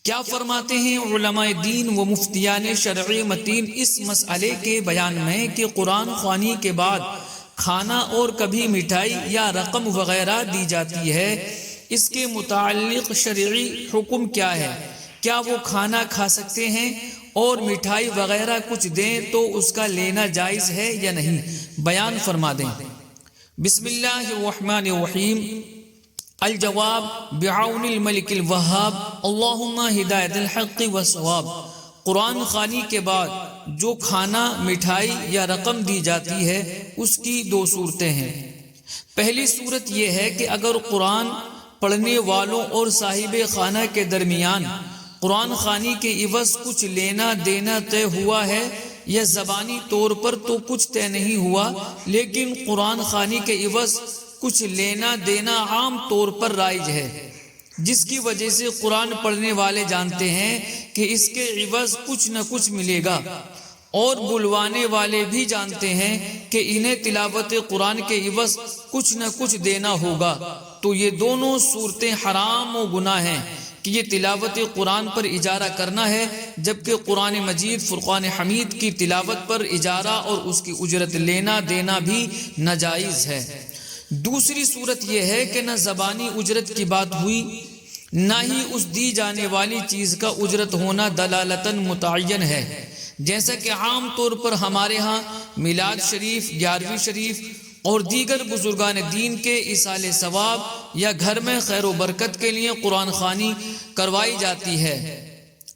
کیا فرماتے ہیں علماء دین و مفتیان شرعی متین اس مسئلے کے بیان میں کہ قرآن خوانی کے بعد کھانا اور کبھی مٹھائی یا رقم وغیرہ دی جاتی ہے، اس کے متعلق شرعی حکم کیا ہے؟ کیا وہ کھانا کھا سکتے ہیں اور مٹھائی وغیرہ کچھ دیں تو اس کا لینا جائز ہے یا نہیں؟ بیان فرما دیں۔ بسم اللہ الرحمن الرحیم۔ الجواب بعون الملک الوہاب اللہم ہدایت الحق والصواب۔ قرآن خوانی کے بعد جو کھانا، مٹھائی یا رقم دی جاتی ہے اس کی دو صورتیں ہیں۔ پہلی صورت یہ ہے کہ اگر قرآن پڑھنے والوں اور صاحب خانہ کے درمیان قرآن خوانی کے عوض کچھ لینا دینا طے ہوا ہے، یا زبانی طور پر تو کچھ طے نہیں ہوا لیکن قرآن خوانی کے عوض کچھ لینا دینا عام طور پر رائج ہے، جس کی وجہ سے قرآن پڑھنے والے جانتے ہیں کہ اس کے عوض کچھ نہ کچھ ملے گا، اور بلوانے والے بھی جانتے ہیں کہ انہیں تلاوت قرآن کے عوض کچھ نہ کچھ دینا ہوگا، تو یہ دونوں صورتیں حرام و گناہ ہیں کہ یہ تلاوت قرآن پر اجارہ کرنا ہے، جبکہ قرآن مجید فرقان حمید کی تلاوت پر اجارہ اور اس کی اجرت لینا دینا بھی ناجائز ہے۔ دوسری صورت یہ ہے کہ نہ زبانی اجرت کی بات ہوئی، نہ ہی اس دی جانے والی چیز کا اجرت ہونا دلالتاً متعین ہے، جیسا کہ عام طور پر ہمارے ہاں میلاد شریف، 11ویں شریف اور دیگر بزرگان دین کے ایصال ثواب یا گھر میں خیر و برکت کے لیے قرآن خوانی کروائی جاتی ہے،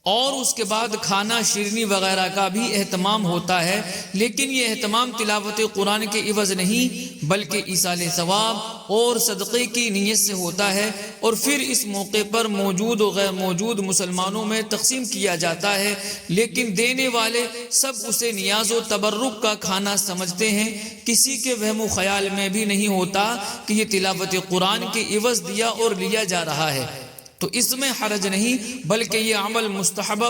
اور اس کے بعد کھانا شیرنی وغیرہ کا بھی اہتمام ہوتا ہے، لیکن یہ اہتمام تلاوت قرآن کے عوض نہیں بلکہ ایصال ثواب اور صدقے کی نیت سے ہوتا ہے، اور پھر اس موقع پر موجود و غیر موجود مسلمانوں میں تقسیم کیا جاتا ہے، لیکن دینے والے سب اسے نیاز و تبرک کا کھانا سمجھتے ہیں، کسی کے وہم و خیال میں بھی نہیں ہوتا کہ یہ تلاوت قرآن کے عوض دیا اور لیا جا رہا ہے، تو اس میں حرج نہیں، بلکہ یہ عمل مستحب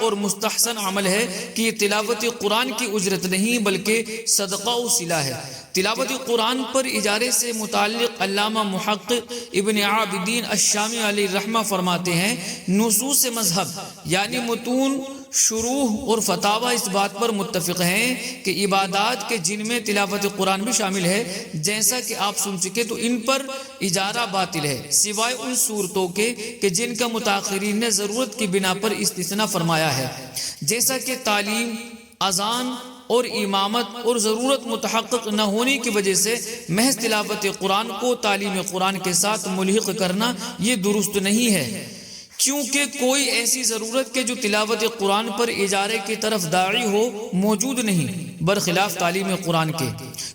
اور مستحسن عمل ہے کہ یہ تلاوت قرآن کی اجرت نہیں بلکہ صدقہ و صلہ ہے۔ تلاوت قرآن پر اجارے سے متعلق علامہ محقق ابن عابدین الشامی علیہ الرحمہ فرماتے ہیں، نصوص مذہب یعنی متون، شروح اور فتاوی اس بات پر متفق ہیں کہ عبادات کے جن میں تلاوت قرآن بھی شامل ہے، جیسا کہ آپ سن چکے، تو ان پر اجارہ باطل ہے، سوائے ان صورتوں کے کہ جن کا متاخرین نے ضرورت کی بنا پر استثناء فرمایا ہے، جیسا کہ تعلیم، اذان اور امامت، اور ضرورت متحقق نہ ہونے کی وجہ سے محض تلاوت قرآن کو تعلیم قرآن کے ساتھ ملحق کرنا یہ درست نہیں ہے، کیونکہ کوئی ایسی ضرورت کے جو تلاوت قرآن پر اجارے کی طرف داعی ہو موجود نہیں، برخلاف تعلیم قرآن کے،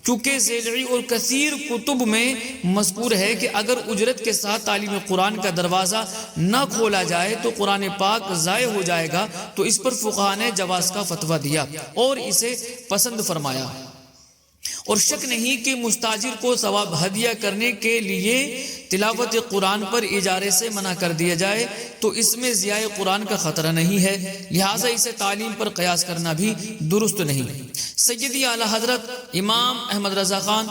کیونکہ ذیلی اور کثیر کتب میں مذکور ہے کہ اگر اجرت کے ساتھ تعلیم قرآن کا دروازہ نہ کھولا جائے تو قرآن پاک ضائع ہو جائے گا، تو اس پر فقہاء نے جواز کا فتویٰ دیا اور اسے پسند فرمایا، اور شک نہیں کہ مستاجر کو ثواب ہدیہ کرنے کے لیے تلاوت قرآن پر اجارے سے منع کر دیا جائے تو اس میں ضیاع قرآن کا خطرہ نہیں ہے، لہٰذا اسے تعلیم پر قیاس کرنا بھی درست نہیں۔ سیدی اعلیٰ حضرت امام احمد رضا خان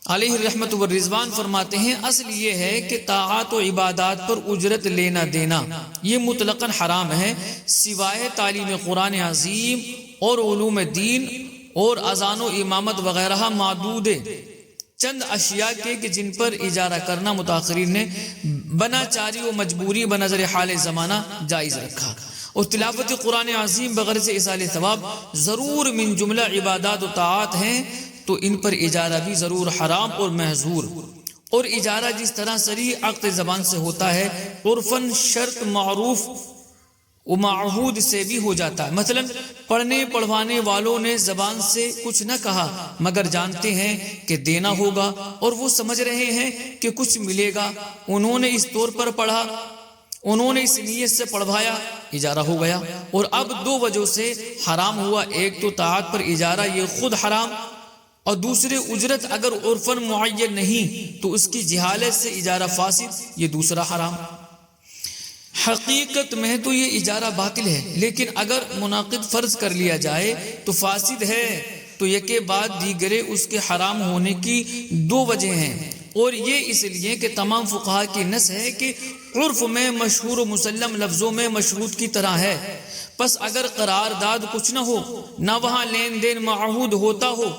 علیہ الرحمت والرضوان فرماتے ہیں، اصل یہ ہے کہ طاعات و عبادات پر اجرت لینا دینا یہ مطلقاً حرام ہے، سوائے تعلیم قرآن عظیم اور علوم دین اور اذان و امامت وغیرہ معدود چند اشیاء کے کہ جن پر اجارہ کرنا متاخرین نے بنا چاری و مجبوری بنظر حال زمانہ جائز رکھا، اور تلاوت قرآن عظیم بغرض ایصال ثواب ضرور من جملہ عبادات و طاعات ہیں، تو ان پر اجارہ بھی ضرور حرام اور محظور، اور اجارہ جس طرح صریح عقد زبان سے ہوتا ہے عرفاً شرط معروف و معہود سے بھی ہو جاتا ہے، مثلا پڑھنے پڑھوانے والوں نے زبان سے کچھ نہ کہا مگر جانتے ہیں کہ دینا ہوگا، اور وہ سمجھ رہے ہیں کہ کچھ ملے گا، انہوں نے اس طور پر پڑھا، انہوں نے اس نیت سے پڑھوایا، اجارہ ہو گیا، اور اب دو وجہ سے حرام ہوا، ایک تو طاعت پر اجارہ یہ خود حرام، اور دوسرے اجرت اگر عرفاً معین نہیں تو اس کی جہالت سے اجارہ فاسد، یہ دوسرا حرام۔ حقیقت میں تو یہ اجارہ باطل ہے، لیکن اگر منعقد فرض کر لیا جائے تو فاسد ہے، تو یکے بعد دیگرے اس کے حرام ہونے کی دو وجہ ہیں، اور یہ اس لیے کہ تمام فقہاء کی نص ہے کہ عرف میں مشہور و مسلم لفظوں میں مشروط کی طرح ہے۔ پس اگر قرارداد کچھ نہ ہو، نہ وہاں لین دین معہود ہوتا ہو،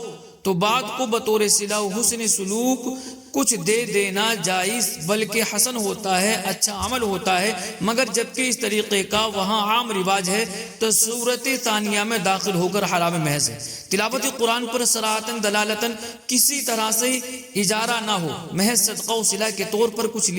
تو بعد کو بطور صلہ و حسن سلوک کچھ دے دینا جائز بلکہ حسن ہوتا ہے، اچھا عمل ہوتا ہے، مگر جبکہ اس طریقے کا وہاں عام رواج ہے تو صورت ثانیہ میں داخل ہو کر حرام محض ہے۔ تلاوت قرآن پر صراحتاً دلالتاً کسی طرح سے اجارہ نہ ہو، محض صدقہ و صلہ کے طور پر کچھ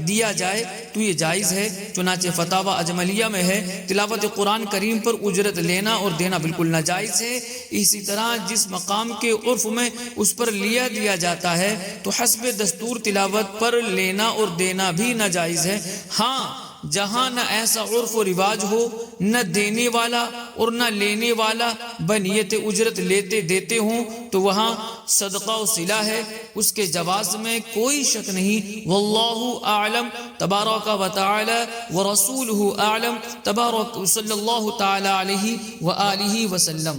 دیا جائے تو یہ جائز ہے۔ چنانچہ فتاوی اجملیہ میں ہے تلاوت قرآن کریم پر اجرت لینا اور دینا بالکل ناجائز ہے۔ اسی طرح جس مقام کے عرف میں اس پر دیا جاتا ہے تو حسب دستور تلاوت پر لینا اور دینا بھی ناجائز ہے۔ ہاں جہاں نہ ایسا عرف و رواج ہو، نہ دینے والا اور نہ لینے والا بنیت اجرت لیتے دیتے ہوں، تو وہاں صدقہ و صلہ ہے، اس کے جواز میں کوئی شک نہیں۔ واللہ اعلم تبارک و تعالی ورسولہ اعلم تبارک صلی اللہ تعالی علیہ وآلہ وسلم۔